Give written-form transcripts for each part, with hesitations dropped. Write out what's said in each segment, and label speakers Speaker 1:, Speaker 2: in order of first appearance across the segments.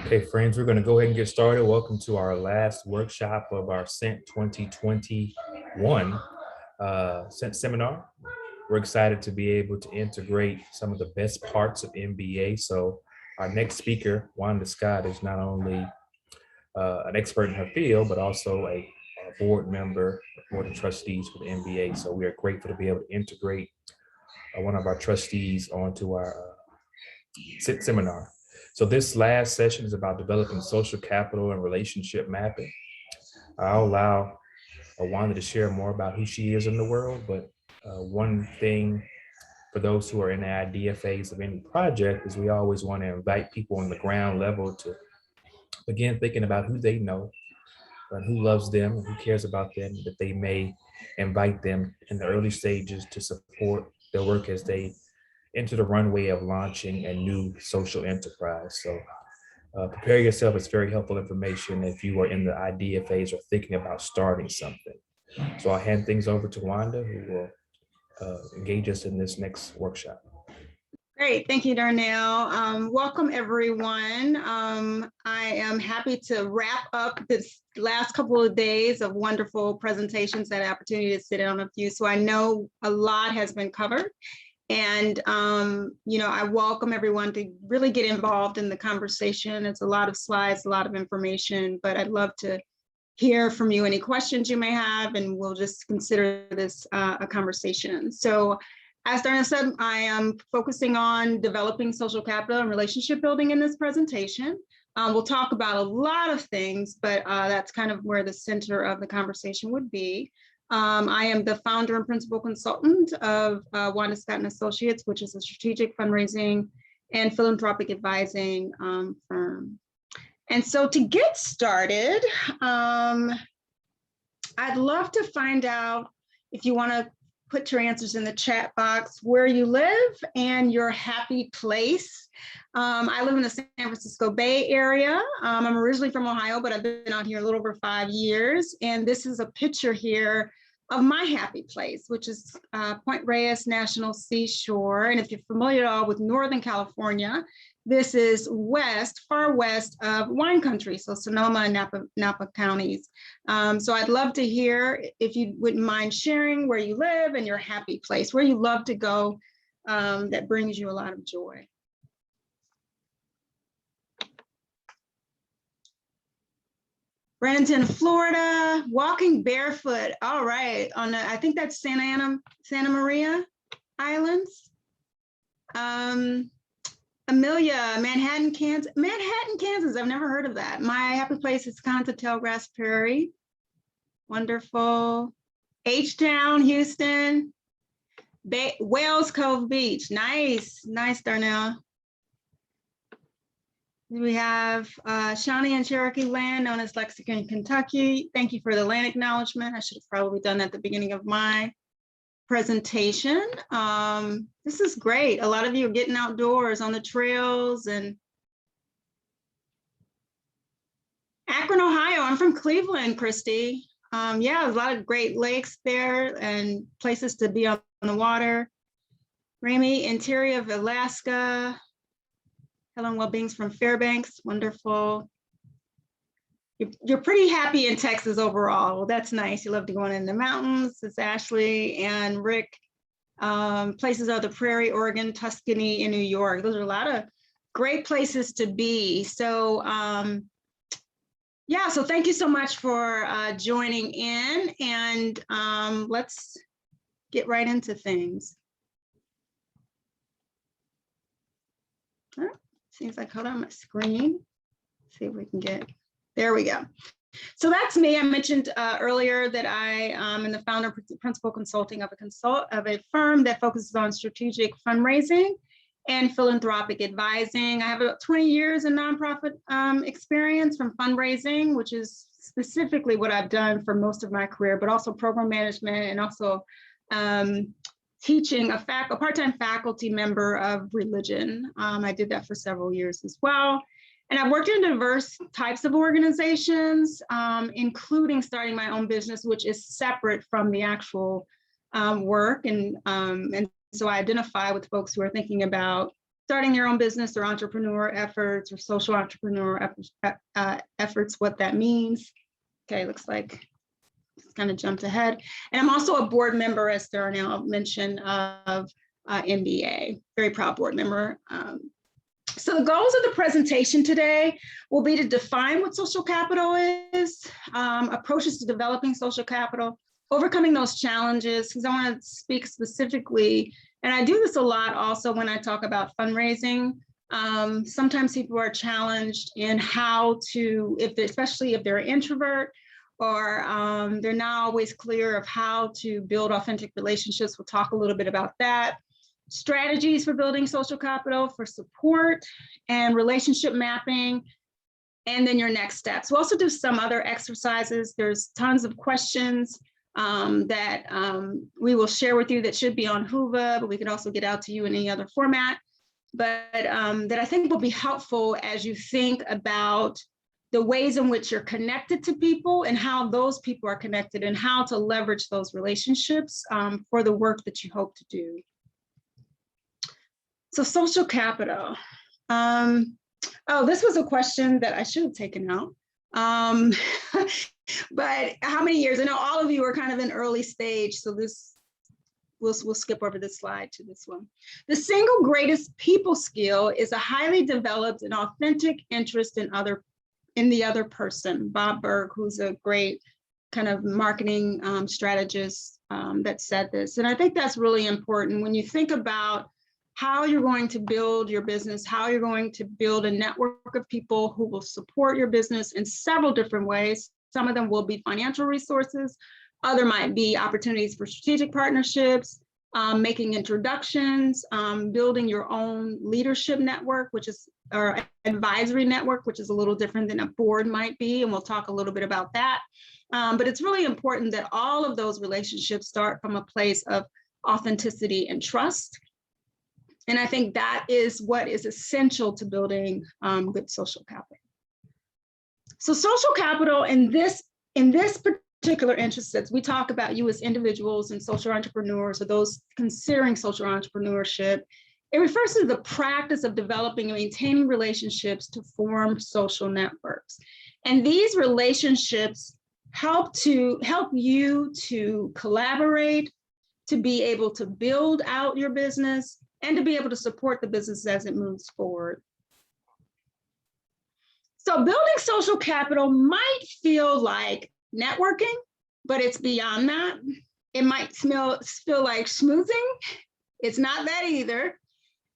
Speaker 1: Okay, friends, we're going to go ahead and get started. Welcome to our last workshop of our Scent 2021 Scent seminar. We're excited to be able to integrate some of the best parts of MBA. So our next speaker, Wanda Scott, is not only an expert in her field, but also a board member, board of trustees for the MBA. So we are grateful to be able to integrate one of our trustees onto our seminar. So this last session is about developing social capital and relationship mapping. I'll allow Wanda to share more about who she is in the world, but one thing for those who are in the idea phase of any project is we always want to invite people on the ground level to begin thinking about who they know and who loves them and who cares about them, that they may invite them in the early stages to support their work as they enter the runway of launching a new social enterprise. So prepare yourself. It's very helpful information if you are in the idea phase or thinking about starting something. So I'll hand things over to Wanda, who will engage us in this next workshop.
Speaker 2: Great, thank you, Darnell. Welcome, everyone. I am happy to wrap up this last couple of days of wonderful presentations, that opportunity to sit in on a few. So I know a lot has been covered. And, I welcome everyone to really get involved in the conversation. It's a lot of slides, a lot of information, but I'd love to hear from you any questions you may have, and we'll just consider this a conversation. So as Darnell said, I am focusing on developing social capital and relationship building in this presentation. We'll talk about a lot of things, but that's kind of where the center of the conversation would be. I am the founder and principal consultant of Wanda Scott & Associates, which is a strategic fundraising and philanthropic advising firm. And so to get started, I'd love to find out if you want to put your answers in the chat box, where you live and your happy place. I live in the San Francisco Bay Area. I'm originally from Ohio, but I've been out here a little over 5 years. And this is a picture here of my happy place, which is Point Reyes National Seashore. And if you're familiar at all with Northern California, this is far west of wine country, so Sonoma and Napa counties. So I'd love to hear if you wouldn't mind sharing where you live and your happy place, where you love to go that brings you a lot of joy. Bradenton, Florida, walking barefoot. All right, I think that's Santa Maria Islands. Amelia, Manhattan, Kansas. Manhattan, Kansas. I've never heard of that. My happy place is Conta Tallgrass Prairie. Wonderful. H-Town, Houston. Wales Cove Beach. Nice, Darnell. We have Shawnee and Cherokee land, known as Lexington, Kentucky. Thank you for the land acknowledgement. I should have probably done that at the beginning of my presentation. This is great. A lot of you are getting outdoors on the trails. And Akron, Ohio. I'm from Cleveland, Christy. Yeah, a lot of great lakes there and places to be on the water. Ramy, interior of Alaska. Helen Wellbeings from Fairbanks. Wonderful. You're pretty happy in Texas overall. Well, that's nice. You love to go in the mountains. It's Ashley and Rick. Places are the Prairie, Oregon, Tuscany, and New York. Those are a lot of great places to be. So yeah, so thank you so much for joining in, and let's get right into things. Seems like, hold on my screen. See if we can get, there we go. So that's me. I mentioned earlier that I am the founder principal consulting of a firm that focuses on strategic fundraising and philanthropic advising. I have about 20 years in nonprofit experience from fundraising, which is specifically what I've done for most of my career, but also program management and also teaching a part-time faculty member of religion. I did that for several years as well. And I've worked in diverse types of organizations, including starting my own business, which is separate from the actual work. And so I identify with folks who are thinking about starting your own business or entrepreneur efforts or social entrepreneur efforts, what that means. Okay, looks like it's kind of jumped ahead. And I'm also a board member, as Darnell mentioned, of MBA, very proud board member. So the goals of the presentation today will be to define what social capital is, approaches to developing social capital, overcoming those challenges, because I want to speak specifically, and I do this a lot also when I talk about fundraising. Sometimes people are challenged in how to, especially if they're an introvert, or they're not always clear of how to build authentic relationships. We'll talk a little bit about that. Strategies for building social capital, for support and relationship mapping, and then your next steps. We'll also do some other exercises. There's tons of questions that we will share with you that should be on Whova, but we could also get out to you in any other format. But that I think will be helpful as you think about the ways in which you're connected to people and how those people are connected and how to leverage those relationships for the work that you hope to do. So social capital. Oh, this was a question that I should have taken out. But how many years? I know all of you are kind of in early stage, so this, we'll skip over this slide to this one. The single greatest people skill is a highly developed and authentic interest in the other person. Bob Berg, who's a great kind of marketing strategist that said this. And I think that's really important when you think about how you're going to build your business, how you're going to build a network of people who will support your business in several different ways. Some of them will be financial resources, other might be opportunities for strategic partnerships, making introductions, building your own leadership network, or advisory network, which is a little different than a board might be, and we'll talk a little bit about that. But it's really important that all of those relationships start from a place of authenticity and trust. And I think that is what is essential to building good social capital. So social capital in this particular interest sets, we talk about you as individuals and social entrepreneurs, or those considering social entrepreneurship. It refers to the practice of developing and maintaining relationships to form social networks. And these relationships help you to collaborate, to be able to build out your business, and to be able to support the business as it moves forward. So building social capital might feel like networking, but it's beyond that. It might feel like schmoozing. It's not that either.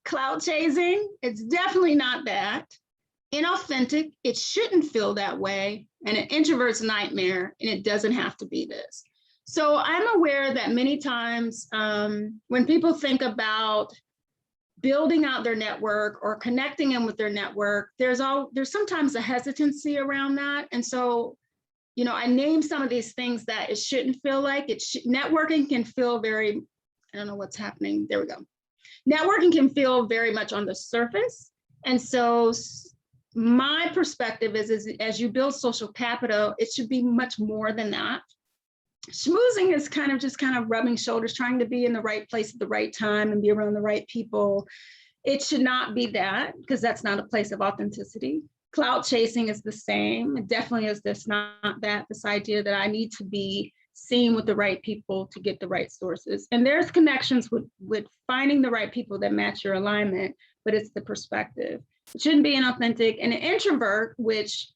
Speaker 2: Clout chasing, it's definitely not that. Inauthentic, it shouldn't feel that way. And an introvert's nightmare, and it doesn't have to be this. So I'm aware that many times when people think about building out their network or connecting in with their network, there's sometimes a hesitancy around that. And so, you know, I named some of these things that it shouldn't feel like. Networking can feel very, I don't know what's happening. There we go. Networking can feel very much on the surface. And so my perspective is as you build social capital, it should be much more than that. Schmoozing is kind of rubbing shoulders, trying to be in the right place at the right time and be around the right people. It should not be that, because that's not a place of authenticity. Clout chasing is the same. It definitely is this idea that I need to be seen with the right people to get the right sources. And there's connections with finding the right people that match your alignment, but it's the perspective. It shouldn't be inauthentic. And an introvert, which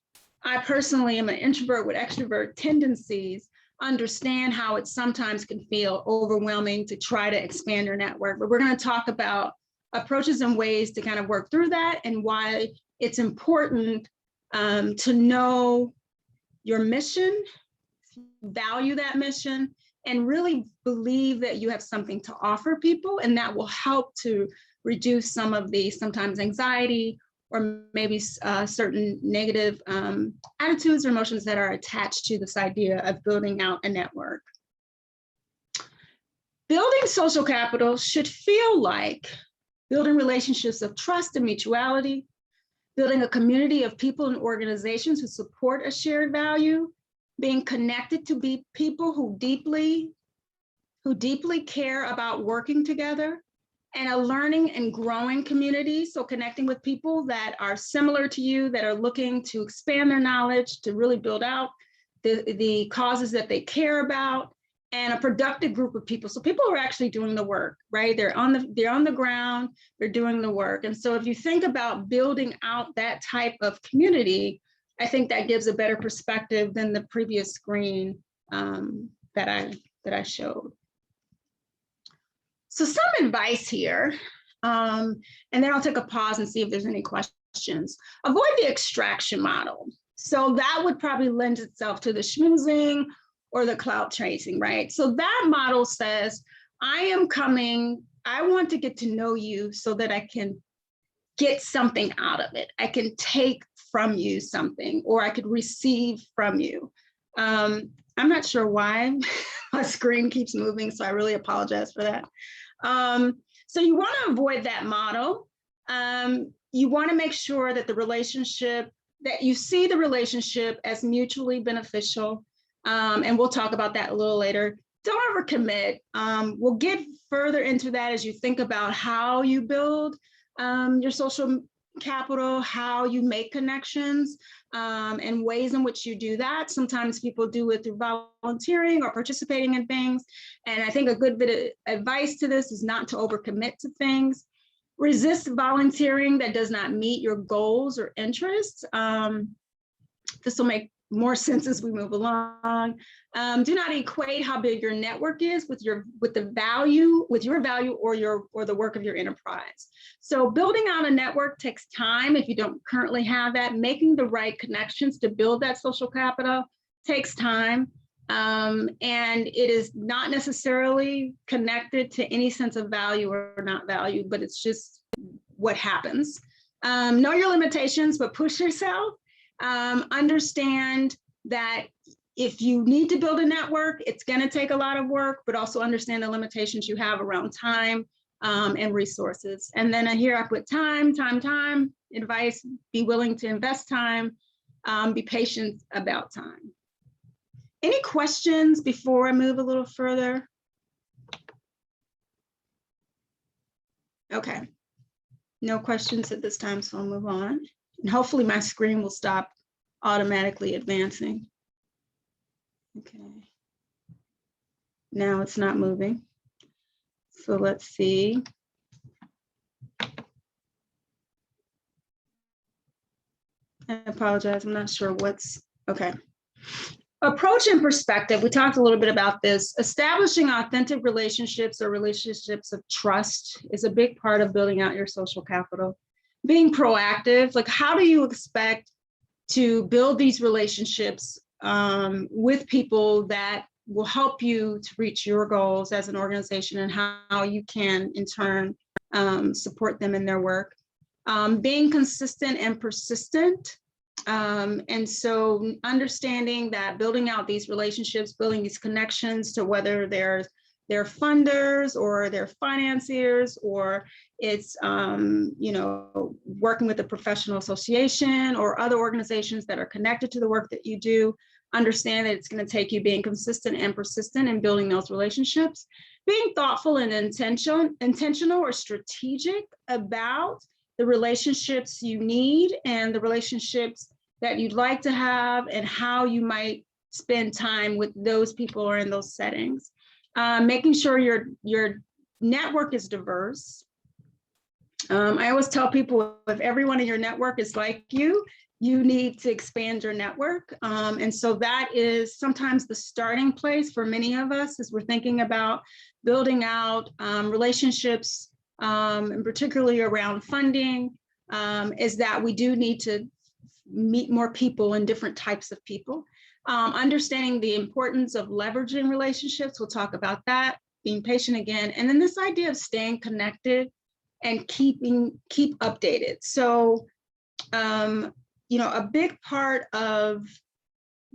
Speaker 2: I personally am an introvert with extrovert tendencies, understand how it sometimes can feel overwhelming to try to expand your network. But we're going to talk about approaches and ways to kind of work through that, and why it's important to know your mission, value that mission, and really believe that you have something to offer people, and that will help to reduce some of the sometimes anxiety or maybe certain negative attitudes or emotions that are attached to this idea of building out a network. Building social capital should feel like building relationships of trust and mutuality, building a community of people and organizations who support a shared value, being connected to people who deeply care about working together, and a learning and growing community. So connecting with people that are similar to you, that are looking to expand their knowledge, to really build out the causes that they care about, and a productive group of people. So people are actually doing the work, right? They're on the ground, they're doing the work. And so if you think about building out that type of community, I think that gives a better perspective than the previous screen that I showed. So some advice here, and then I'll take a pause and see if there's any questions. Avoid the extraction model. So that would probably lend itself to the schmoozing or the clout chasing, right? So that model says, I am coming, I want to get to know you so that I can get something out of it. I can take from you something, or I could receive from you. I'm not sure why my screen keeps moving, so I really apologize for that. So you want to avoid that model. You want to make sure that that you see the relationship as mutually beneficial. And we'll talk about that a little later. Don't overcommit. We'll get further into that as you think about how you build your social capital, how you make connections, and ways in which you do that. Sometimes people do it through volunteering or participating in things. And I think a good bit of advice to this is not to overcommit to things. Resist volunteering that does not meet your goals or interests. This will make more sense as we move along. Do not equate how big your network is with your value or the work of your enterprise. So building out a network takes time if you don't currently have that. Making the right connections to build that social capital takes time. And it is not necessarily connected to any sense of value or not value, but it's just what happens. Know your limitations, but push yourself. Understand that if you need to build a network, it's going to take a lot of work, but also understand the limitations you have around time and resources. And then here I put time, advice, be willing to invest time, be patient about time. Any questions before I move a little further? Okay, no questions at this time, so I'll move on. And hopefully my screen will stop automatically advancing. Okay. Now it's not moving. So let's see. I apologize, I'm not sure what's, okay. Approach and perspective, we talked a little bit about this. Establishing authentic relationships or relationships of trust is a big part of building out your social capital. Being proactive, like how do you expect to build these relationships with people that will help you to reach your goals as an organization, and how you can in turn support them in their work. Being consistent and persistent. And so understanding that building out these relationships, building these connections to whether they're funders or they're financiers, or it's working with a professional association or other organizations that are connected to the work that you do. Understand that it's going to take you being consistent and persistent in building those relationships. Being thoughtful and intentional or strategic about the relationships you need and the relationships that you'd like to have, and how you might spend time with those people or in those settings. Making sure your network is diverse. I always tell people, if everyone in your network is like you need to expand your network. And so that is sometimes the starting place for many of us as we're thinking about building out relationships, and particularly around funding, is that we do need to meet more people and different types of people. Understanding the importance of leveraging relationships, we'll talk about that. Being patient again, and then this idea of staying connected and keep updated. So, a big part of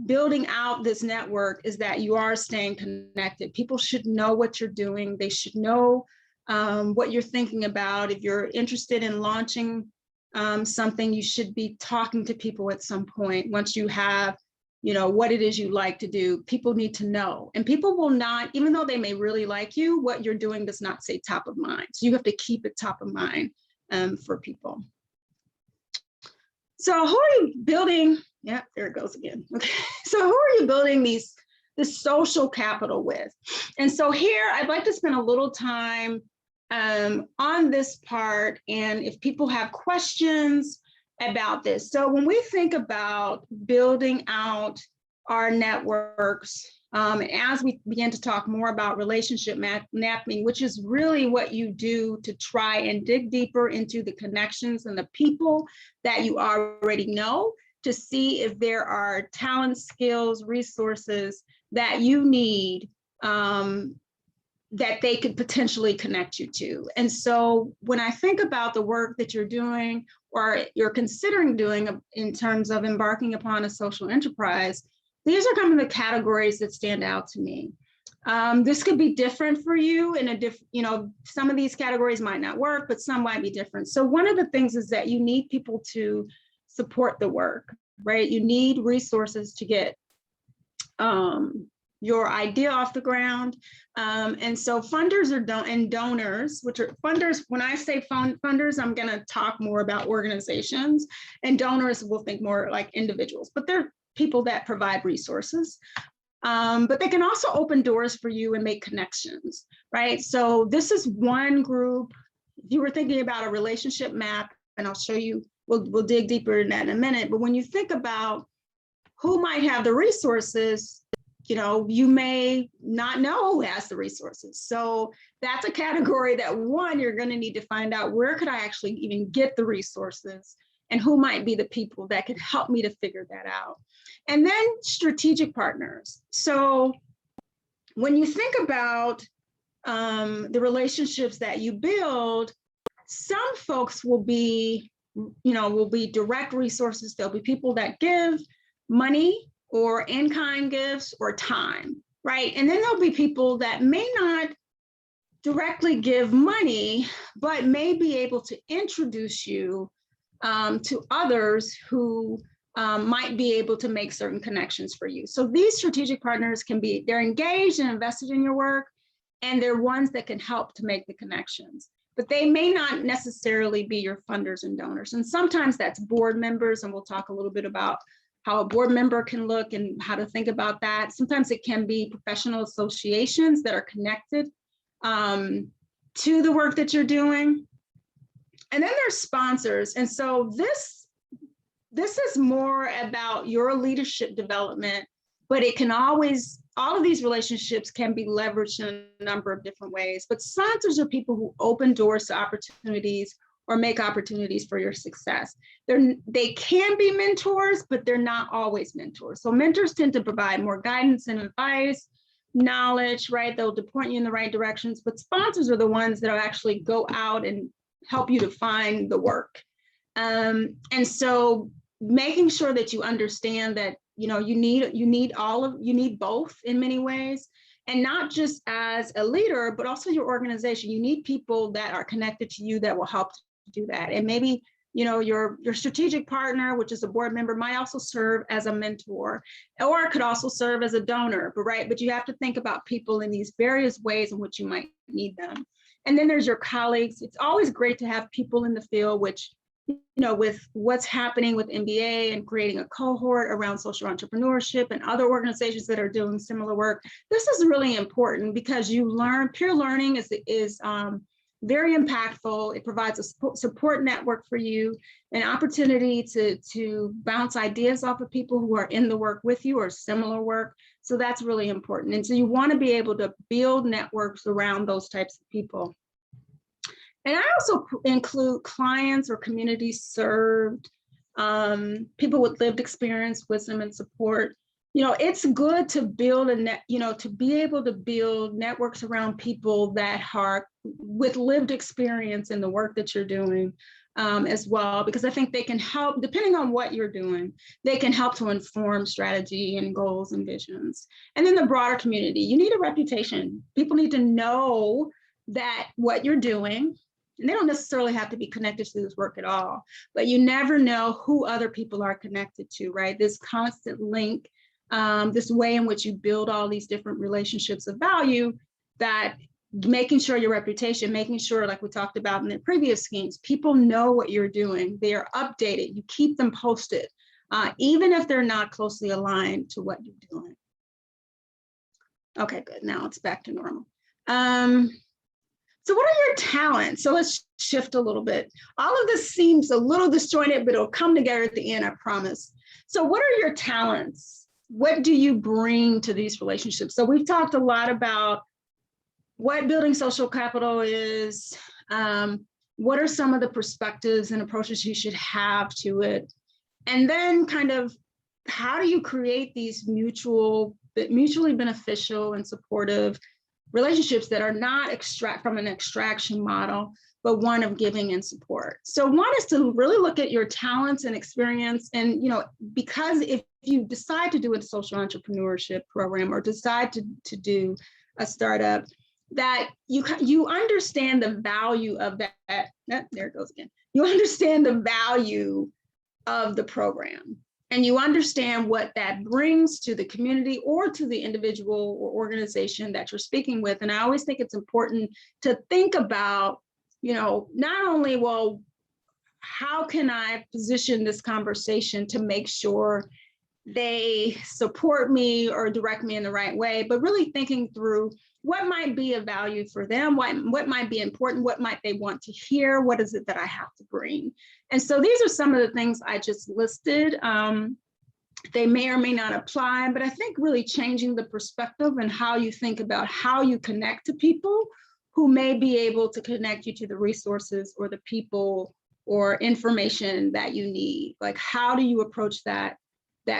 Speaker 2: building out this network is that you are staying connected. People should know what you're doing. They should know what you're thinking about. If you're interested in launching something, you should be talking to people at some point once you have what it is you like to do. People need to know, and people will not, even though they may really like you, what you're doing does not say top of mind. So you have to keep it top of mind for people. So who are you building? Yeah, there it goes again. Okay. So who are you building this social capital with? And so here I'd like to spend a little time on this part, and if people have questions about this. So when we think about building out our networks, as we begin to talk more about relationship mapping, which is really what you do to try and dig deeper into the connections and the people that you already know, to see if there are talents, skills, resources that you need that they could potentially connect you to. And so when I think about the work that you're doing or you're considering doing in terms of embarking upon a social enterprise, these are kind of the categories that stand out to me. This could be different for you in a different, some of these categories might not work, but some might be different. So one of the things is that you need people to support the work, right? You need resources to get your idea off the ground. And so funders and donors, which are funders, when I say funders, I'm gonna talk more about organizations, and donors will think more like individuals, but they're people that provide resources. But they can also open doors for you and make connections, right? So this is one group. If you were thinking about a relationship map, and I'll show you, we'll dig deeper in that in a minute, but when you think about who might have the resources, you may not know who has the resources. So that's a category that one, you're going to need to find out, where could I actually even get the resources, and who might be the people that could help me to figure that out. And then strategic partners. So when you think about the relationships that you build, some folks will be direct resources. There'll be people that give money or in-kind gifts or time, right? And then there'll be people that may not directly give money, but may be able to introduce you to others who might be able to make certain connections for you. So these strategic partners they're engaged and invested in your work, and they're ones that can help to make the connections, but they may not necessarily be your funders and donors. And sometimes that's board members, and we'll talk a little bit about how a board member can look and how to think about that. Sometimes it can be professional associations that are connected to the work that you're doing. And then there's sponsors. And so this is more about your leadership development, but it can always, all of these relationships can be leveraged in a number of different ways. But sponsors are people who open doors to opportunities or make opportunities for your success. They can be mentors, but they're not always mentors. So mentors tend to provide more guidance and advice, knowledge, right? They'll point you in the right directions, but sponsors are the ones that will actually go out and help you to find the work. And so making sure that you understand that, you need both in many ways, and not just as a leader, but also your organization. You need people that are connected to you that will help do that. And maybe your strategic partner, which is a board member, might also serve as a mentor, or it could also serve as a donor, but you have to think about people in these various ways in which you might need them. And then there's your colleagues. It's always great to have people in the field, which with what's happening with MBA and creating a cohort around social entrepreneurship and other organizations that are doing similar work, this is really important, because peer learning is very impactful. It provides a support network for you, an opportunity to bounce ideas off of people who are in the work with you or similar work. So that's really important. And so you want to be able to build networks around those types of people. And I also include clients or communities served, people with lived experience, wisdom, and support. It's good to build to be able to build networks around people that are with lived experience in the work that you're doing as well, because I think they can help, depending on what you're doing, they can help to inform strategy and goals and visions. And then the broader community, you need a reputation. People need to know that what you're doing, and they don't necessarily have to be connected to this work at all, but you never know who other people are connected to, right? This constant link this way in which you build all these different relationships of value, that making sure your reputation, making sure, like we talked about in the previous schemes, people know what you're doing, they are updated, you keep them posted, even if they're not closely aligned to what you're doing. Okay, good, now it's back to normal. So what are your talents? So let's shift a little bit. All of this seems a little disjointed, but it'll come together at the end, I promise. So what are your talents? What do you bring to these relationships? So we've talked a lot about what building social capital is, what are some of the perspectives and approaches you should have to it, and then kind of how do you create these mutually beneficial and supportive relationships that are not from an extraction model, but one of giving and support. So one is to really look at your talents and experience, and because if you decide to do a social entrepreneurship program or decide to do a startup, that you understand the value of that. There it goes again. You understand the value of the program, and you understand what that brings to the community or to the individual or organization that you're speaking with. And I always think it's important to think about, not only, well, how can I position this conversation to make sure they support me or direct me in the right way, but really thinking through what might be of value for them, what might be important, what might they want to hear, what is it that I have to bring. And so these are some of the things I just listed. They may or may not apply, but I think really changing the perspective and how you think about how you connect to people who may be able to connect you to the resources or the people or information that you need. Like, how do you approach that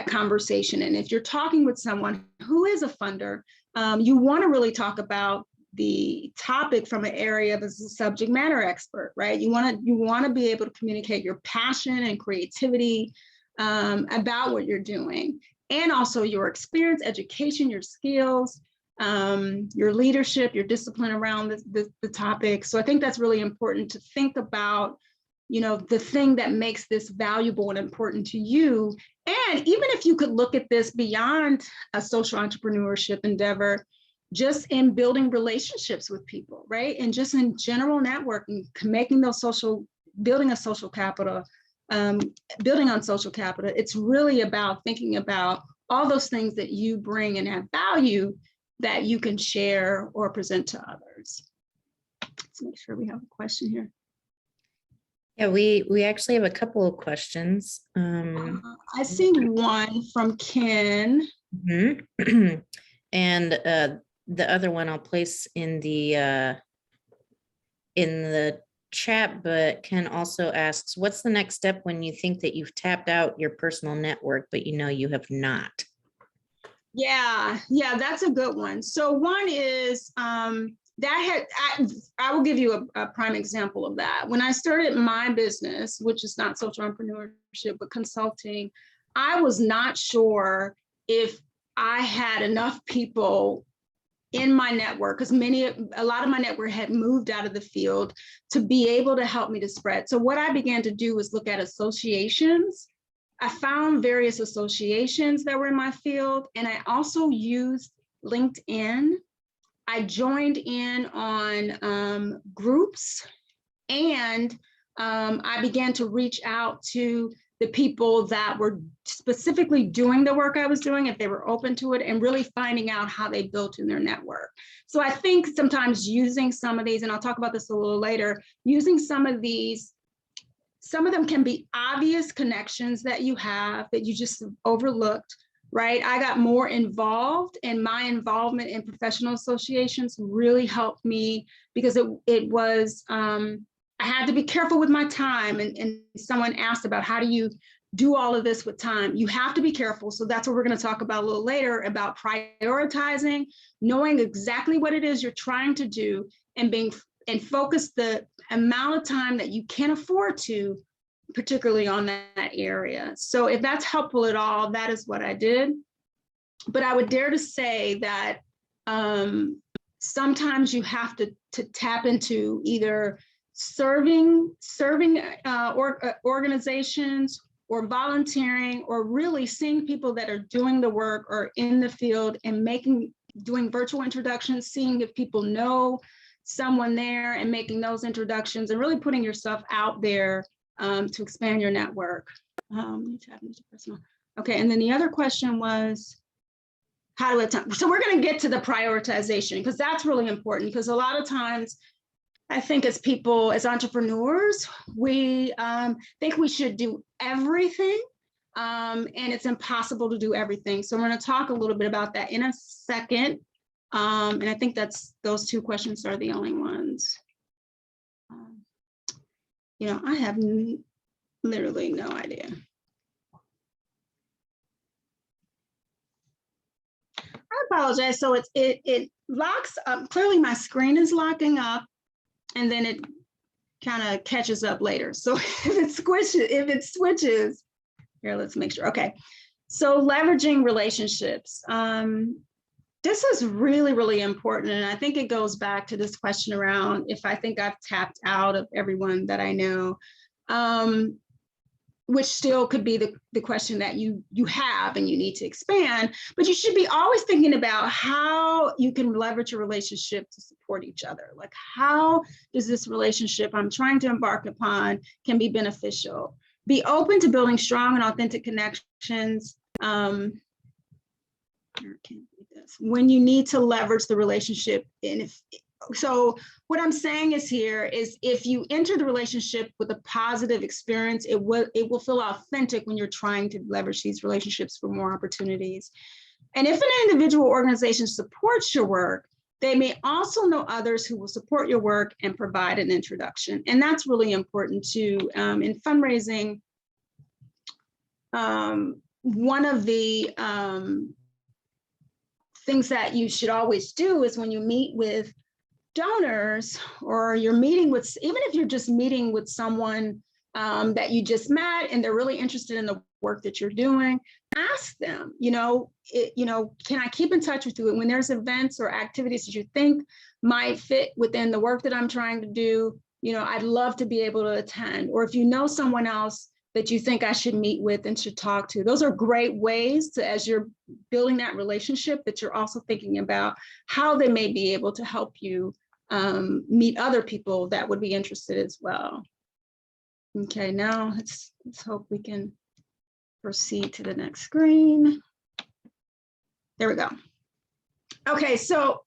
Speaker 2: conversation? And if you're talking with someone who is a funder, you want to really talk about the topic from an area as a subject matter expert, right? You want to be able to communicate your passion and creativity about what you're doing, and also your experience, education, your skills, your leadership, your discipline around the topic. So I think that's really important to think about, the thing that makes this valuable and important to you. And even if you could look at this beyond a social entrepreneurship endeavor, just in building relationships with people, right? And just in general networking, building on social capital, it's really about thinking about all those things that you bring and have value that you can share or present to others. Let's make sure we have a question here.
Speaker 3: Yeah, we actually have a couple of questions.
Speaker 2: I see one from Ken.
Speaker 3: Mm-hmm. And the other one I'll place in the chat, but Ken also asks, what's the next step when you think that you've tapped out your personal network, but you have not?
Speaker 2: Yeah, that's a good one. So one is I will give you a prime example of that. When I started my business, which is not social entrepreneurship, but consulting, I was not sure if I had enough people in my network, because a lot of my network had moved out of the field, to be able to help me to spread. So what I began to do was look at associations. I found various associations that were in my field, and I also used LinkedIn. I joined in on groups, and I began to reach out to the people that were specifically doing the work I was doing, if they were open to it, and really finding out how they built in their network. So I think sometimes using some of these, and I'll talk about this a little later, using some of these, some of them can be obvious connections that you have that you just overlooked, right? I got more involved, and my involvement in professional associations really helped me, because it was, I had to be careful with my time, and someone asked about how do you do all of this with time? You have to be careful. So that's what we're going to talk about a little later, about prioritizing, knowing exactly what it is you're trying to do, and focus the amount of time that you can afford to, particularly on that area. So if that's helpful at all, that is what I did. But I would dare to say that sometimes you have to tap into either serving organizations, or volunteering, or really seeing people that are doing the work or in the field and doing virtual introductions, seeing if people know someone there and making those introductions and really putting yourself out there to expand your network. Okay, and then the other question was, how do I, so we're going to get to the prioritization, because that's really important, because a lot of times I think as people, as entrepreneurs, we think we should do everything, and it's impossible to do everything. So I'm going to talk a little bit about that in a second. And I think those two questions are the only ones. I have literally no idea. I apologize. So it locks up. Clearly my screen is locking up, and then it kind of catches up later. So if it switches, here, let's make sure. Okay. So leveraging relationships. This is really, really important. And I think it goes back to this question around if I think I've tapped out of everyone that I know, which still could be the question that you have and you need to expand, but you should be always thinking about how you can leverage your relationship to support each other. Like, how does this relationship I'm trying to embark upon can be beneficial? Be open to building strong and authentic connections. When you need to leverage the relationship. And so what I'm saying is if you enter the relationship with a positive experience, it will feel authentic when you're trying to leverage these relationships for more opportunities. And if an individual organization supports your work, they may also know others who will support your work and provide an introduction. And that's really important too. In fundraising, one of the things that you should always do is when you meet with donors, or you're meeting with, even if you're just meeting with someone that you just met and they're really interested in the work that you're doing, ask them, can I keep in touch with you? And when there's events or activities that you think might fit within the work that I'm trying to do, I'd love to be able to attend. Or if you know someone else that you think I should meet with and should talk to. Those are great ways to, as you're building that relationship, that you're also thinking about how they may be able to help you meet other people that would be interested as well. Okay, now let's hope we can proceed to the next screen. There we go. Okay, so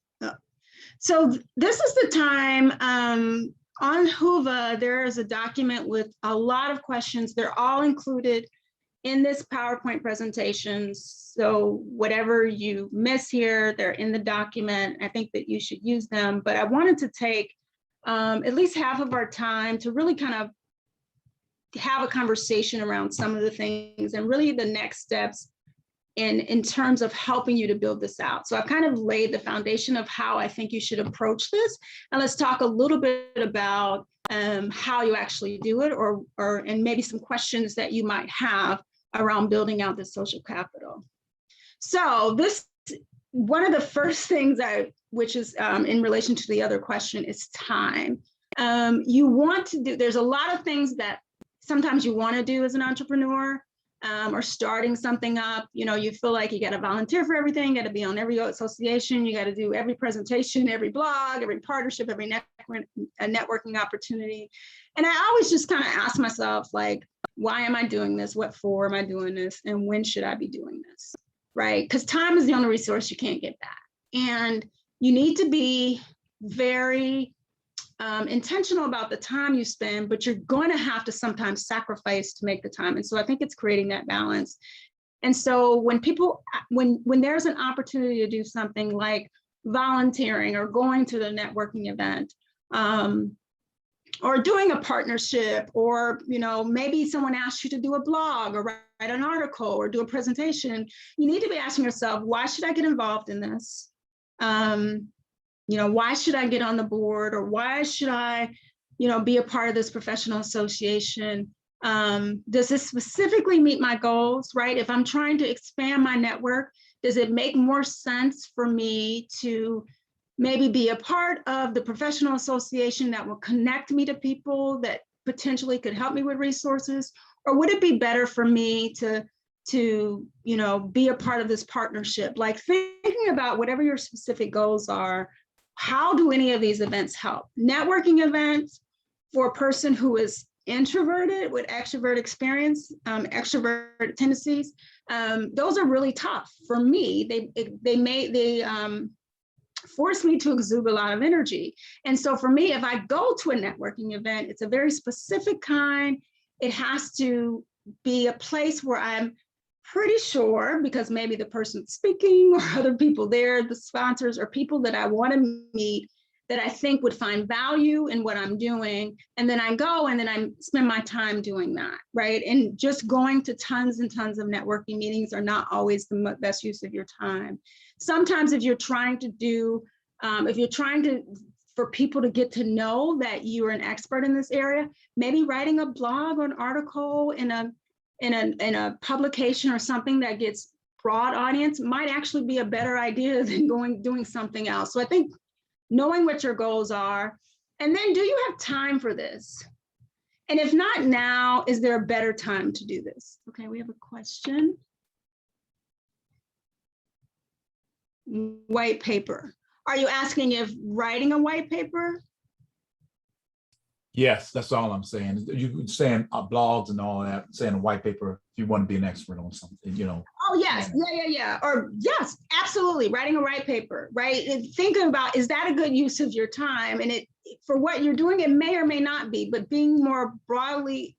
Speaker 2: this is the time. On Whova, there is a document with a lot of questions. They're all included in this PowerPoint presentation. So whatever you miss here, they're in the document. I think that you should use them, but I wanted to take at least half of our time to really kind of have a conversation around some of the things and really the next steps in terms of helping you to build this out. So I've kind of laid the foundation of how I think you should approach this. And let's talk a little bit about how you actually do it, and maybe some questions that you might have around building out the social capital. So one of the first things which is in relation to the other question, is time. You want to do, there's a lot of things that sometimes you want to do as an entrepreneur, or starting something up. You feel like you got to volunteer for everything, you got to be on every association, you got to do every presentation, every blog, every partnership, every networking opportunity. And I always just kind of ask myself, like, why am I doing this? What for am I doing this? And when should I be doing this? Right? Because time is the only resource you can't get back. And you need to be very intentional about the time you spend, but you're going to have to sometimes sacrifice to make the time. And so I think it's creating that balance. And so when there's an opportunity to do something like volunteering or going to the networking event, or doing a partnership, or maybe someone asks you to do a blog or write an article or do a presentation, you need to be asking yourself, why should I get involved in this? Why should I get on the board, or why should I, be a part of this professional association? Does this specifically meet my goals, right? If I'm trying to expand my network, does it make more sense for me to maybe be a part of the professional association that will connect me to people that potentially could help me with resources? Or would it be better for me to be a part of this partnership? Like thinking about whatever your specific goals are, how do any of these events help? Networking events for a person who is introverted with extrovert experience, extrovert tendencies, those are really tough for me. They force me to exude a lot of energy. And so for me, if I go to a networking event, it's a very specific kind. It has to be a place where I'm pretty sure, because maybe the person speaking or other people there, the sponsors or people that I want to meet, that I think would find value in what I'm doing. And then I go and then I spend my time doing that, right? And just going to tons and tons of networking meetings are not always the best use of your time. Sometimes if you're trying to for people to get to know that you're an expert in this area, maybe writing a blog or an article in a publication or something that gets broad audience might actually be a better idea than doing something else. So I think knowing what your goals are, and then do you have time for this? And if not now, is there a better time to do this? Okay, we have a question. White paper. Are you asking if writing a white paper?
Speaker 4: Yes, that's all I'm saying. You saying blogs and all that, saying a white paper, if you want to be an expert on something,
Speaker 2: Oh, yes. Yeah. Or yes, absolutely. Writing a white paper, right? And thinking about, is that a good use of your time? And for what you're doing, it may or may not be, but thinking more broadly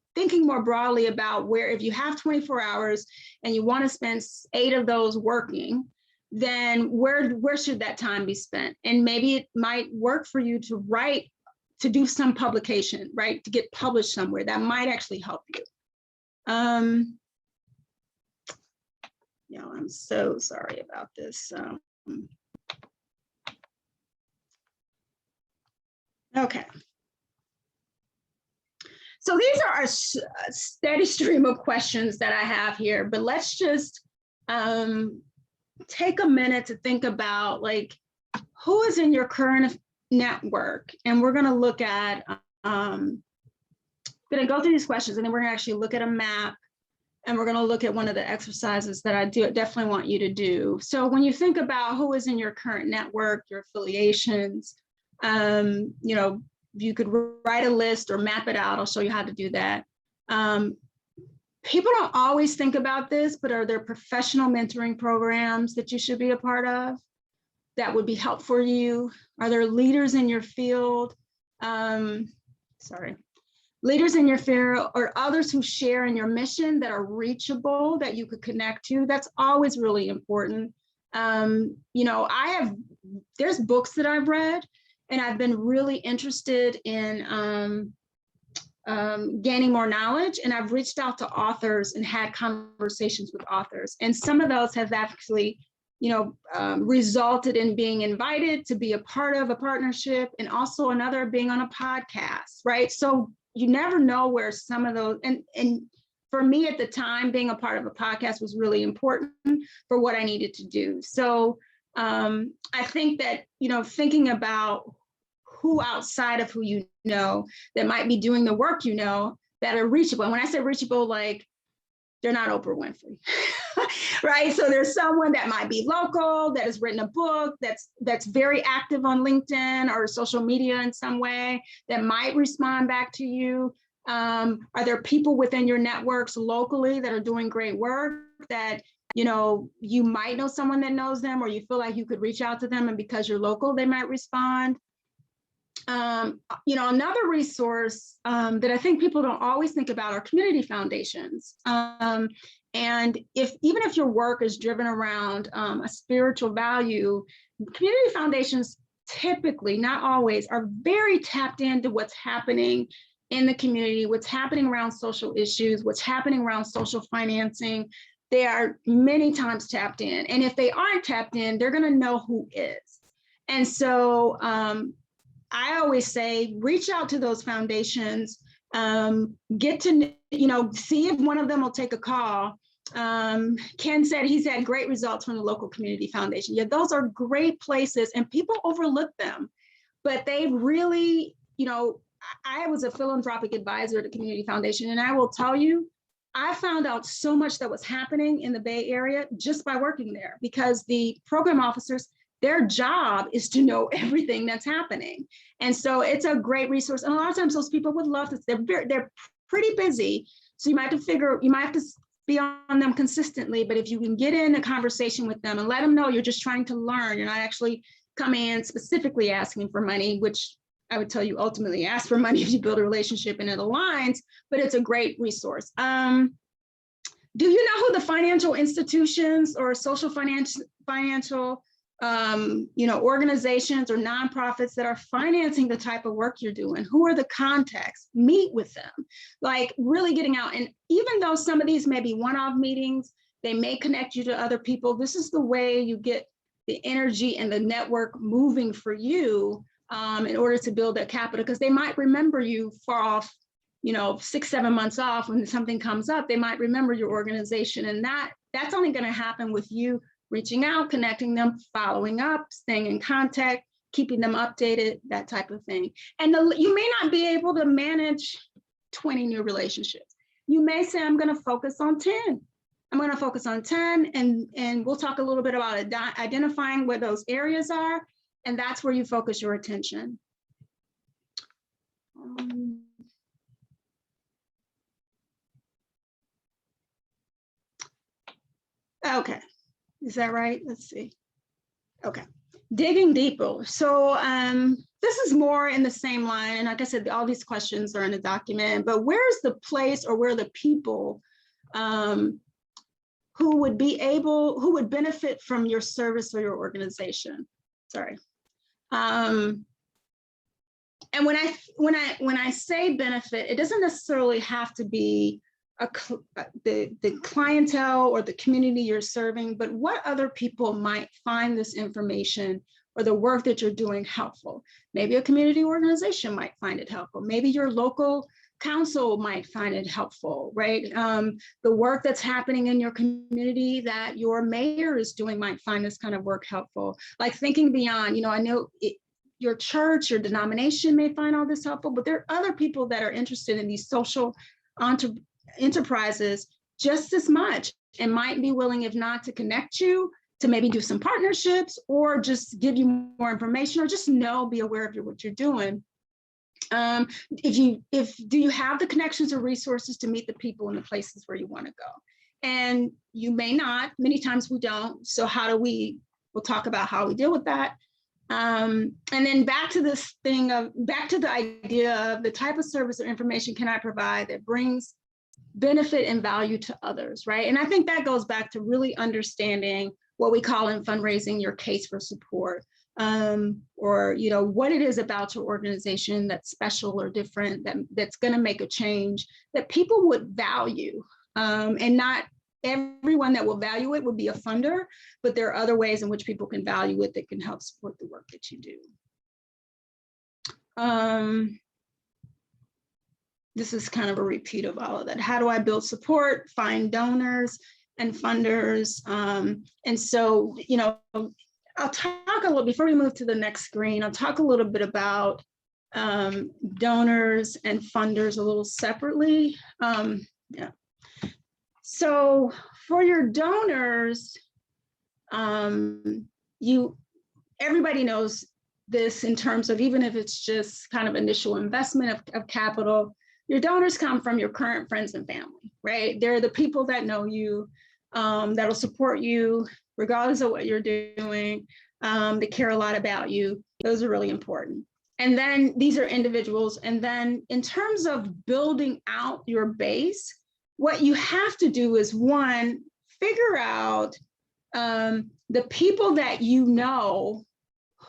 Speaker 2: about where, if you have 24 hours and you want to spend 8 of those working, then where should that time be spent? And maybe it might work for you to write, to do some publication, right? To get published somewhere. That might actually help you. I'm so sorry about this. Okay. So these are a steady stream of questions that I have here, but let's just take a minute to think about, like, who is in your current network? And we're going to look at, going to go through these questions, and then we're going to actually look at a map, and we're going to look at one of the exercises that I definitely want you to do. So when you think about who is in your current network, your affiliations, you could write a list or map it out. I'll show you how to do that. People don't always think about this, but are there professional mentoring programs that you should be a part of that would be helpful for you? Are there leaders in your field? Leaders in your field or others who share in your mission that are reachable, that you could connect to? That's always really important. There's books that I've read, and I've been really interested in gaining more knowledge. And I've reached out to authors and had conversations with authors. And some of those have actually, resulted in being invited to be a part of a partnership, and also another being on a podcast, right? So you never know where some of those, and for me at the time, being a part of a podcast was really important for what I needed to do. So I think that, thinking about who outside of who that might be doing the work, that are reachable. And when I say reachable, like, they're not Oprah Winfrey, right? So there's someone that might be local, that has written a book, that's very active on LinkedIn or social media in some way, that might respond back to you. Are there people within your networks locally that are doing great work that, you might know someone that knows them, or you feel like you could reach out to them, and because you're local, they might respond. Another resource that I think people don't always think about are community foundations. And even if your work is driven around a spiritual value, community foundations typically, not always, are very tapped into what's happening in the community, what's happening around social issues, what's happening around social financing. They are many times tapped in. And if they aren't tapped in, they're going to know who is. And so I always say, reach out to those foundations, get to, see if one of them will take a call. Ken said he's had great results from the local community foundation. Yeah, those are great places, and people overlook them, but they really, I was a philanthropic advisor at the community foundation, and I will tell you, I found out so much that was happening in the Bay Area just by working there, because the program officers, their job is to know everything that's happening. And so it's a great resource. And a lot of times those people would love this. They're pretty busy. So you might have to be on them consistently, but if you can get in a conversation with them and let them know you're just trying to learn, you're not actually coming in specifically asking for money, which I would tell you ultimately ask for money if you build a relationship and it aligns, but it's a great resource. Do you know who the financial institutions or social financial organizations or nonprofits that are financing the type of work you're doing? Who are the contacts? Meet with them, like really getting out. And even though some of these may be one-off meetings, they may connect you to other people. This is the way you get the energy and the network moving for you in order to build that capital, because they might remember you far off, 6-7 months off. When something comes up, they might remember your organization, and that's only going to happen with you reaching out, connecting them, following up, staying in contact, keeping them updated, that type of thing. And you may not be able to manage 20 new relationships. You may say, I'm going to focus on 10. I'm going to focus on 10, and we'll talk a little bit about identifying where those areas are, and that's where you focus your attention. Okay, is that right? Let's see. Okay, digging deeper. So this is more in the same line. And like I said, all these questions are in the document, but where's the place or where the people who would benefit from your service or your organization? Sorry. And when I say benefit, it doesn't necessarily have to be the clientele or the community you're serving, but what other people might find this information or the work that you're doing helpful. Maybe a community organization might find it helpful. Maybe your local council might find it helpful, right? The work that's happening in your community that your mayor is doing might find this kind of work helpful. Like thinking beyond, I know your church, your denomination may find all this helpful, but there are other people that are interested in these social enterprises just as much and might be willing, if not to connect you, to maybe do some partnerships or just give you more information, or just be aware of what you're doing. Do you have the connections or resources to meet the people in the places where you want to go? And you may not, many times we don't. So we'll talk about how we deal with that. And then back to the idea of the type of service or information can I provide that brings benefit and value to others, right? And I think that goes back to really understanding what we call in fundraising your case for support, or what it is about your organization that's special or different, that's going to make a change that people would value, and not everyone that will value it would be a funder, but there are other ways in which people can value it that can help support the work that you do. This is kind of a repeat of all of that. How do I build support, find donors and funders? And so, I'll talk a little, before we move to the next screen, I'll talk a little bit about donors and funders a little separately. So for your donors, everybody knows this in terms of, even if it's just kind of initial investment of capital, your donors come from your current friends and family, right? They're the people that know you, that'll support you regardless of what you're doing. They care a lot about you. Those are really important. And then these are individuals. And then in terms of building out your base, what you have to do is, one, figure out the people that you know.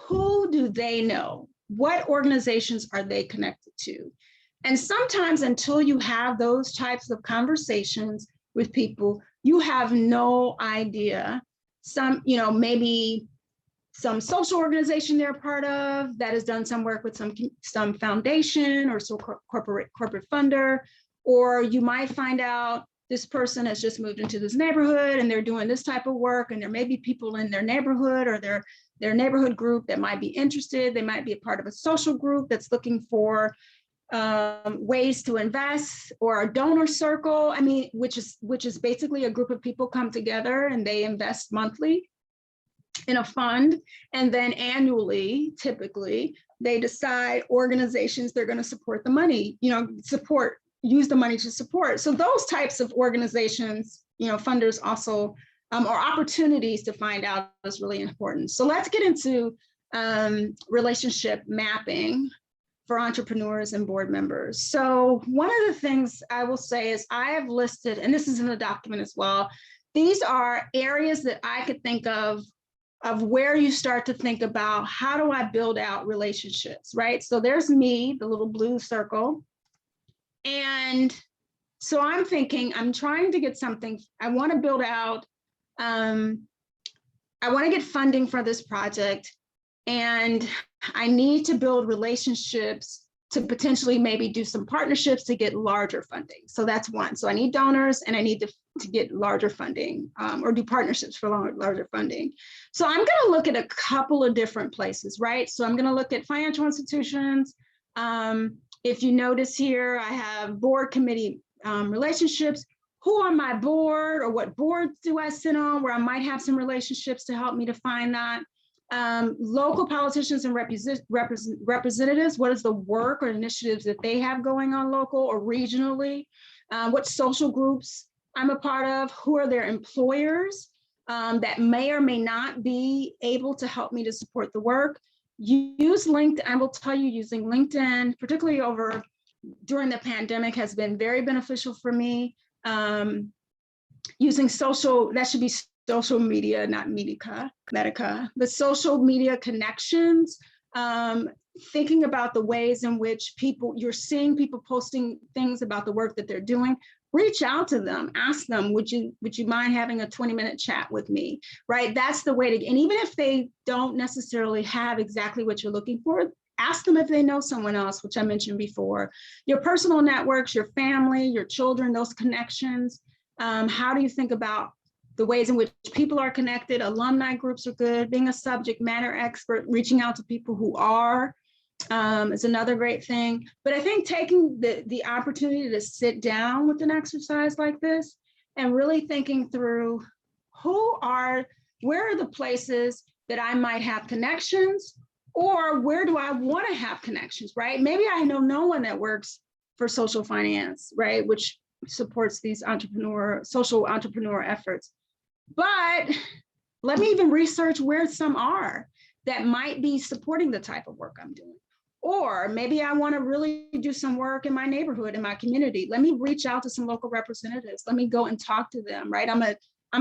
Speaker 2: Who do they know? What organizations are they connected to? And sometimes until you have those types of conversations with people, you have no idea. Maybe some social organization they're part of that has done some work with some foundation or some corporate funder, or you might find out this person has just moved into this neighborhood and they're doing this type of work, and there may be people in their neighborhood or their neighborhood group that might be interested. They might be a part of a social group that's looking for ways to invest, or a donor circle. I mean, which is basically a group of people come together and they invest monthly in a fund, and then annually, typically, they decide organizations they're going to support the money, use the money to support. So those types of organizations, funders also, or opportunities to find out is really important. So let's get into relationship mapping for entrepreneurs and board members. So one of the things I will say is I have listed, and this is in the document as well, these are areas that I could think of where you start to think about, how do I build out relationships, right? So there's me, the little blue circle. And so I'm thinking, I'm trying to get something, I want to build out, I want to get funding for this project, and I need to build relationships to potentially maybe do some partnerships to get larger funding. So that's one. So I need donors, and I need to get larger funding, or do partnerships for larger funding. So I'm going to look at a couple of different places, right? So I'm going to look at financial institutions. If you notice here, I have board committee relationships. Who on my board, or what boards do I sit on where I might have some relationships to help me to find that? Local politicians and representatives, what is the work or initiatives that they have going on local or regionally? What social groups I'm a part of? Who are their employers that may or may not be able to help me to support the work? Use LinkedIn. I will tell you, using LinkedIn, particularly during the pandemic, has been very beneficial for me. Using social, that should be social media, not Medica, but social media connections, thinking about the ways in which you're seeing people posting things about the work that they're doing. Reach out to them, ask them, would you mind having a 20-minute chat with me, right? That's the way to, and even if they don't necessarily have exactly what you're looking for, ask them if they know someone else, which I mentioned before. Your personal networks, your family, your children, those connections. How do you think about the ways in which people are connected? Alumni groups are good. Being a subject matter expert, reaching out to people who are, is another great thing. But I think taking the opportunity to sit down with an exercise like this and really thinking through where are the places that I might have connections, or where do I want to have connections, right? Maybe I know no one that works for social finance, right, which supports these social entrepreneur efforts. But let me even research where some are that might be supporting the type of work I'm doing. Or maybe I want to really do some work in my neighborhood, in my community. Let me reach out to some local representatives. Let me go and talk to them, right? I'm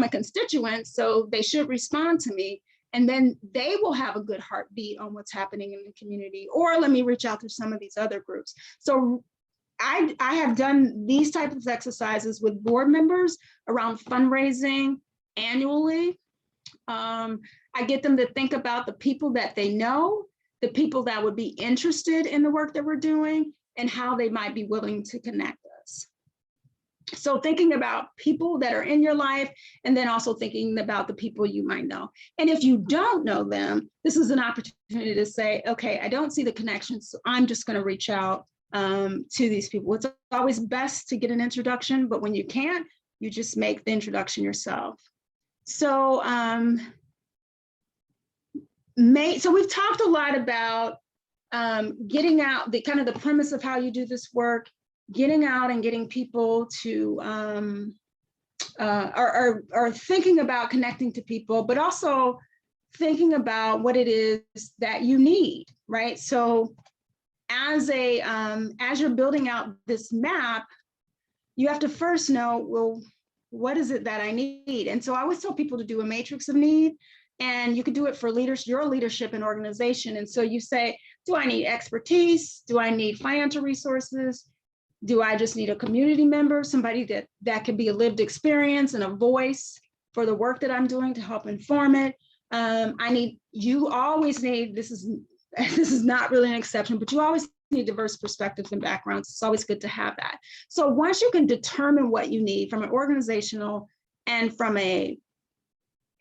Speaker 2: a constituent, so they should respond to me. And then they will have a good heartbeat on what's happening in the community. Or let me reach out to some of these other groups. So I have done these types of exercises with board members around fundraising annually. I get them to think about the people that they know, the people that would be interested in the work that we're doing, and how they might be willing to connect us. So thinking about people that are in your life, and then also thinking about the people you might know. And if you don't know them, this is an opportunity to say, okay, I don't see the connections, so I'm just going to reach out to these people. It's always best to get an introduction, but when you can't, you just make the introduction yourself. So, so we've talked a lot about getting out, the kind of the premise of how you do this work, getting out and getting people to, are thinking about connecting to people, but also thinking about what it is that you need, right? So as you're building out this map, you have to first know, well, what is it that I need? And so I always tell people to do a matrix of need, and you could do it for your leadership and organization. And so you say, do I need expertise? Do I need financial resources? Do I just need a community member, somebody that could be a lived experience and a voice for the work that I'm doing to help inform it? You always need, this is not really an exception, but you always need diverse perspectives and backgrounds. It's always good to have that. So once you can determine what you need from an organizational and from a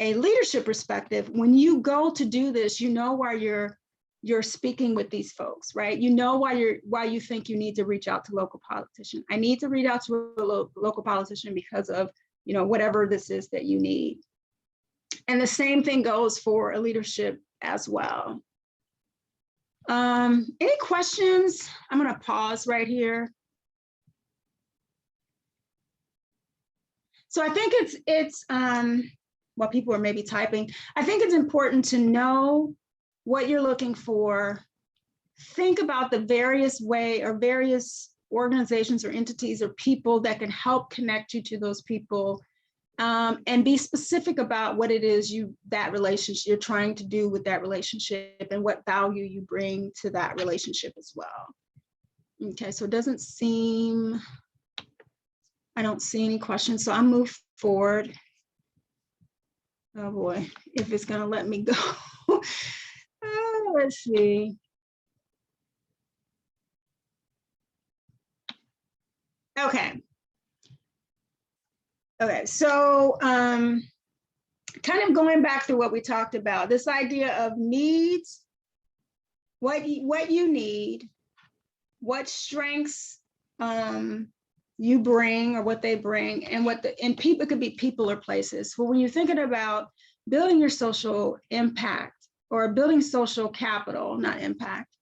Speaker 2: leadership perspective, when you go to do this, you know where you're speaking with these folks, right? You know why you think you need to reach out to local politician. I need to reach out to a local politician because of, whatever this is that you need. And the same thing goes for a leadership as well. Any questions? I'm going to pause right here. So I think it's while people are maybe typing, I think it's important to know what you're looking for. Think about the various organizations or entities or people that can help connect you to those people, and be specific about what it is that relationship you're trying to do with that relationship and what value you bring to that relationship as well. Okay, so it doesn't seem, I don't see any questions, so I'll move forward. Oh boy, if it's gonna let me go. Let's see. Okay. Okay, so kind of going back to what we talked about, this idea of needs, what you need, what strengths you bring or what they bring, and people, it could be people or places. Well, when you're thinking about building your social impact or building social capital, not impact,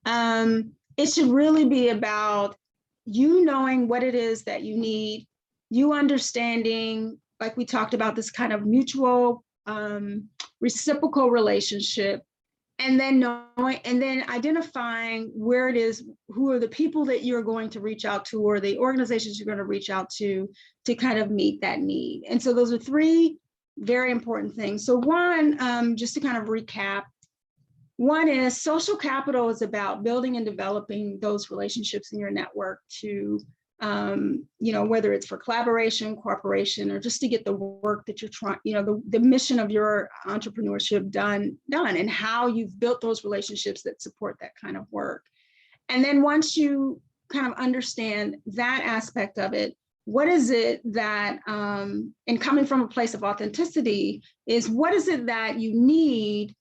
Speaker 2: it should really be about you knowing what it is that you need, you understanding, like we talked about, this kind of mutual reciprocal relationship, and then knowing, and then identifying where it is, who are the people that you're going to reach out to, or the organizations you're going to reach out to kind of meet that need. And so those are three very important things. So one, just to kind of recap, one is social capital is about building and developing those relationships in your network to, whether it's for collaboration, cooperation, or just to get the work that you're trying, the mission of your entrepreneurship done, and how you've built those relationships that support that kind of work. And then once you kind of understand that aspect of it, what is it that, and coming from a place of authenticity, is what is it that you need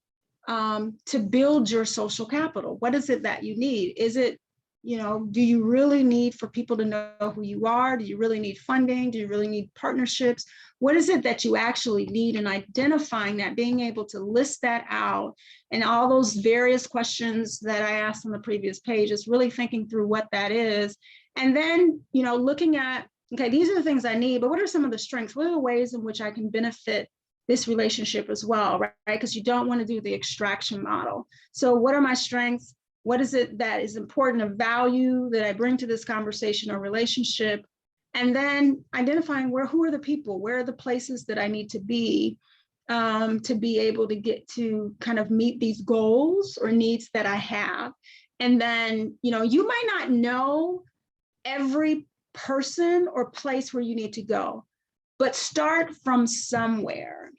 Speaker 2: to build your social capital? What is it that you need? Is it, do you really need for people to know who you are? Do you really need funding? Do you really need partnerships? What is it that you actually need? And identifying that, being able to list that out, and all those various questions that I asked on the previous page, is really thinking through what that is. And then, looking at, okay, these are the things I need, but what are some of the strengths? What are the ways in which I can benefit this relationship as well, right? Because you don't want to do the extraction model. So what are my strengths? What is it that is important of value that I bring to this conversation or relationship? And then identifying who are the people, where are the places that I need to be able to get to kind of meet these goals or needs that I have. And then, you might not know every person or place where you need to go, but start from somewhere,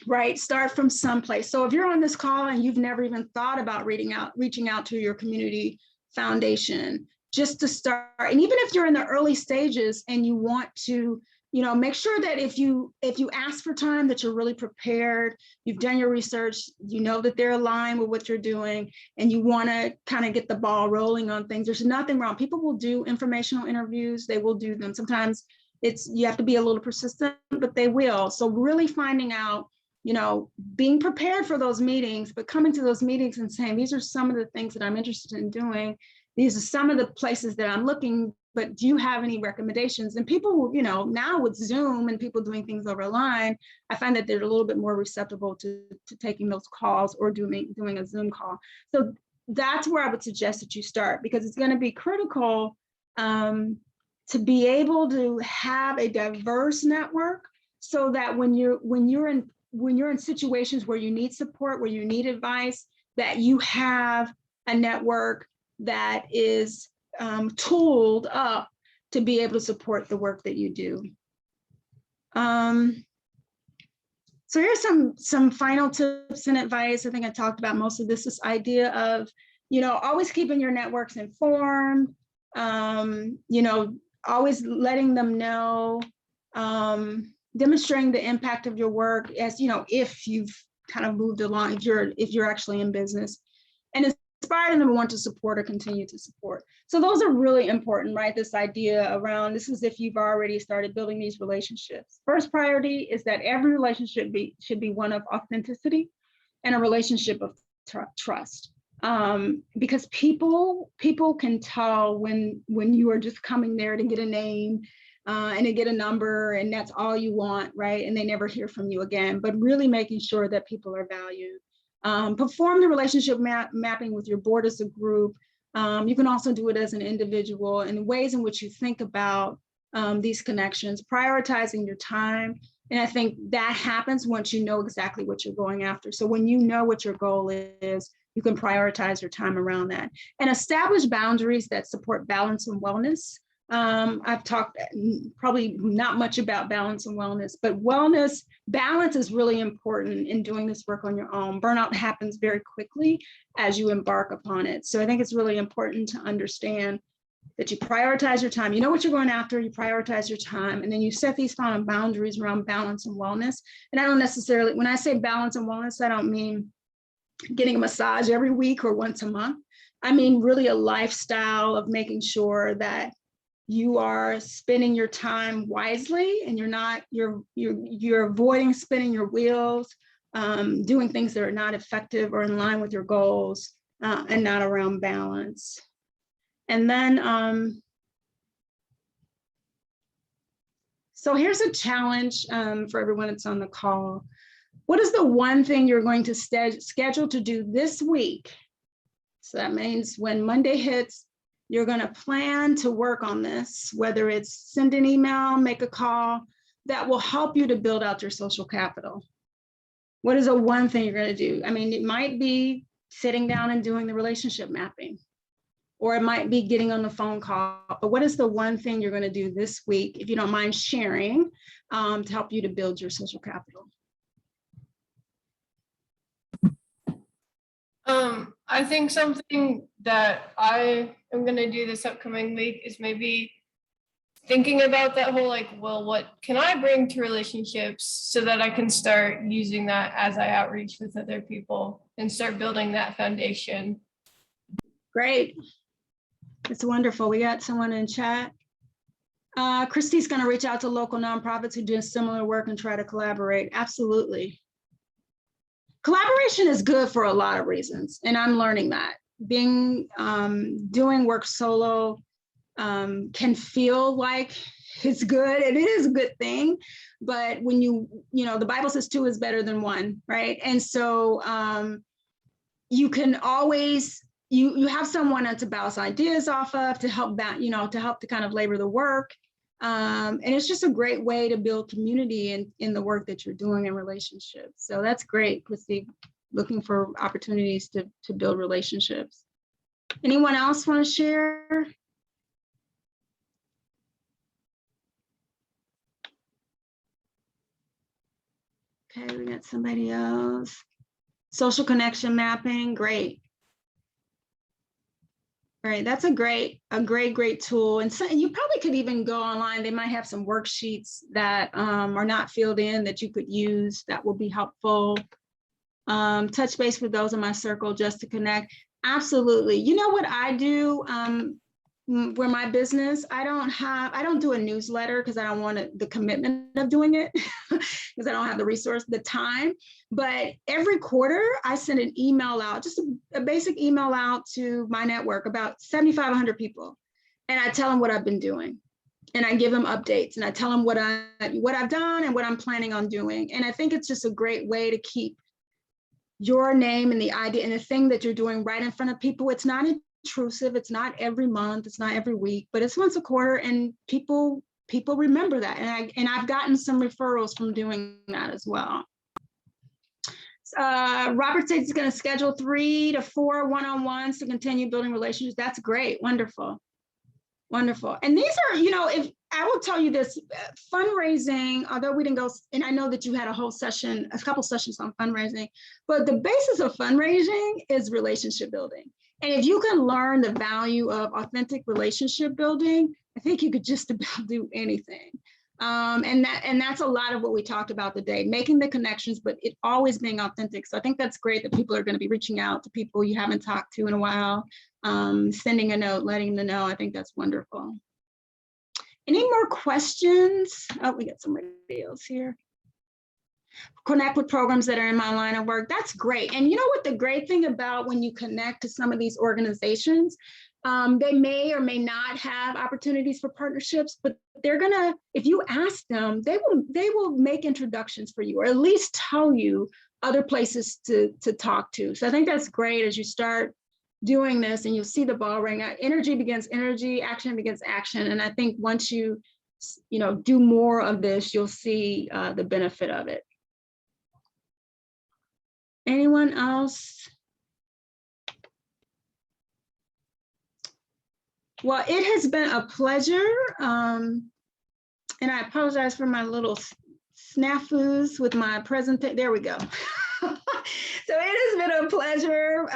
Speaker 2: right? Start from someplace. So if you're on this call and you've never even thought about reaching out to your community foundation, just to start, and even if you're in the early stages and you want to, make sure that if you ask for time, that you're really prepared, you've done your research, that they're aligned with what you're doing, and you want to kind of get the ball rolling on things. There's nothing wrong. People will do informational interviews. They will do them. Sometimes you have to be a little persistent, but they will. So really finding out, being prepared for those meetings, but coming to those meetings and saying, these are some of the things that I'm interested in doing. These are some of the places that I'm looking, but do you have any recommendations? And people, now with Zoom and people doing things over line, I find that they're a little bit more receptive to taking those calls or doing a Zoom call. So that's where I would suggest that you start, because it's going to be critical to be able to have a diverse network, so that when you're in situations where you need support, where you need advice, that you have a network that is tooled up to be able to support the work that you do. So here's some final tips and advice. I think I talked about most of this idea of, always keeping your networks informed, always letting them know, demonstrating the impact of your work as, if you've kind of moved along, if you're actually in business. and inspire them to want to support or continue to support. So those are really important, right? This idea around, this is if you've already started building these relationships. First priority is that every relationship should be one of authenticity and a relationship of trust. Because people can tell when you are just coming there to get a name and to get a number, and that's all you want, right? And they never hear from you again, but really making sure that people are valued. Perform the relationship mapping with your board as a group. You can also do it as an individual, and ways in which you think about these connections, prioritizing your time. And I think that happens once you know exactly what you're going after. So when you know what your goal is, you can prioritize your time around that, and establish boundaries that support balance and wellness. I've talked probably not much about balance and wellness, but balance is really important in doing this work on your own. Burnout happens very quickly as you embark upon it. So I think it's really important to understand that you prioritize your time. You know what you're going after, you prioritize your time, and then you set these final boundaries around balance and wellness. And I don't necessarily, when I say balance and wellness, I don't mean getting a massage every week or once a month. I mean really a lifestyle of making sure that you are spending your time wisely, and you're avoiding spinning your wheels, doing things that are not effective or in line with your goals, and not around balance. And then, so here's a challenge for everyone that's on the call. What is the one thing you're going to schedule to do this week? So that means when Monday hits, you're going to plan to work on this, whether it's send an email, make a call, that will help you to build out your social capital. What is the one thing you're going to do? I mean, it might be sitting down and doing the relationship mapping, or it might be getting on the phone call. But what is the one thing you're going to do this week, if you don't mind sharing, to help you to build your social capital?
Speaker 5: I think something that I am going to do this upcoming week is maybe thinking about that whole, like, well, what can I bring to relationships so that I can start using that as I outreach with other people and start building that foundation.
Speaker 2: Great. It's wonderful. We got someone in chat. Christy's going to reach out to local nonprofits who do similar work and try to collaborate. Absolutely. Collaboration is good for a lot of reasons, and I'm learning that. Doing work solo can feel like it's good, and it is a good thing, but when the Bible says 2 is better than 1, right? And so you can always, you have someone to bounce ideas off of, to help to kind of labor the work. And it's just a great way to build community in the work that you're doing in relationships. So that's great, Christy, looking for opportunities to build relationships. Anyone else want to share? Okay, we got somebody else. Social connection mapping, great. Right, that's a great tool. And so you probably could even go online. They might have some worksheets that are not filled in that you could use that will be helpful. Touch base with those in my circle just to connect. Absolutely. You know what I do where my business, I don't do a newsletter because I don't want the commitment of doing it because I don't have the resource, the time. But every quarter I send an email out, just a basic email out to my network, about 7,500 people. And I tell them what I've been doing. And I give them updates, and I tell them what I've done and what I'm planning on doing. And I think it's just a great way to keep your name and the idea and the thing that you're doing right in front of people. It's not intrusive. It's not every month. It's not every week, but it's once a quarter, and people remember that. And I've gotten some referrals from doing that as well. Robert says he's going to schedule 3 to 4 one-on-ones to continue building relationships. That's great. Wonderful. Wonderful. And these are, if I will tell you this, fundraising, although we didn't go, and I know that you had a couple sessions on fundraising, but the basis of fundraising is relationship building. And if you can learn the value of authentic relationship building, I think you could just about do anything. And that's a lot of what we talked about today, making the connections, but it always being authentic. So I think that's great that people are going to be reaching out to people you haven't talked to in a while, sending a note, letting them know. I think that's wonderful. Any more questions? Oh, we got somebody else here. Connect with programs that are in my line of work. That's great. And you know what the great thing about when you connect to some of these organizations, they may or may not have opportunities for partnerships, but they're gonna, if you ask them, they will make introductions for you, or at least tell you other places to talk to. So I think that's great as you start doing this, and you'll see the ball ring. Energy begins energy, action begins action. And I think once you do more of this, you'll see the benefit of it. Anyone else? Well, it has been a pleasure. And I apologize for my little snafus with my presentation. There we go. So it has been a pleasure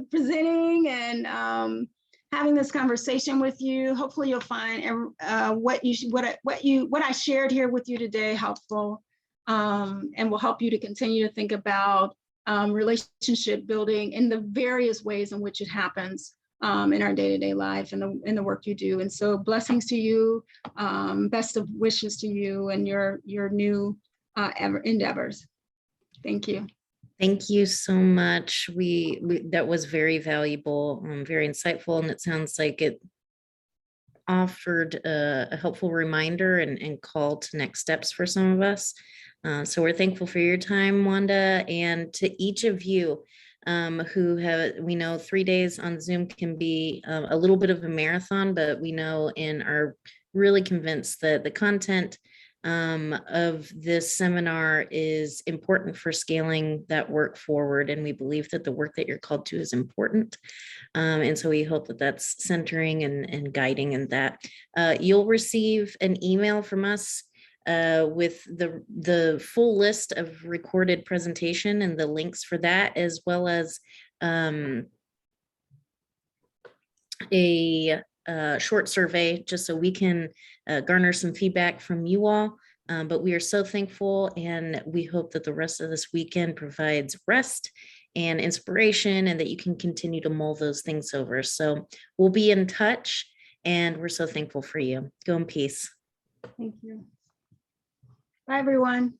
Speaker 2: presenting and having this conversation with you. Hopefully you'll find what I shared here with you today helpful, and will help you to continue to think about relationship building in the various ways in which it happens in our day-to-day life and in the work you do. And so blessings to you, best of wishes to you and your new endeavors. Thank you.
Speaker 3: Thank you so much. That was very valuable, very insightful, and it sounds like it offered a helpful reminder and call to next steps for some of us. So we're thankful for your time, Wanda, and to each of you we know 3 days on Zoom can be a little bit of a marathon, but we know and are really convinced that the content of this seminar is important for scaling that work forward. And we believe that the work that you're called to is important. And so we hope that that's centering and guiding in that. You'll receive an email from us with the full list of recorded presentation and the links for that, as well as a short survey, just so we can garner some feedback from you all. But we are so thankful, and we hope that the rest of this weekend provides rest and inspiration, and that you can continue to mull those things over. So we'll be in touch, and we're so thankful for you. Go in peace.
Speaker 2: Thank you. Bye, everyone.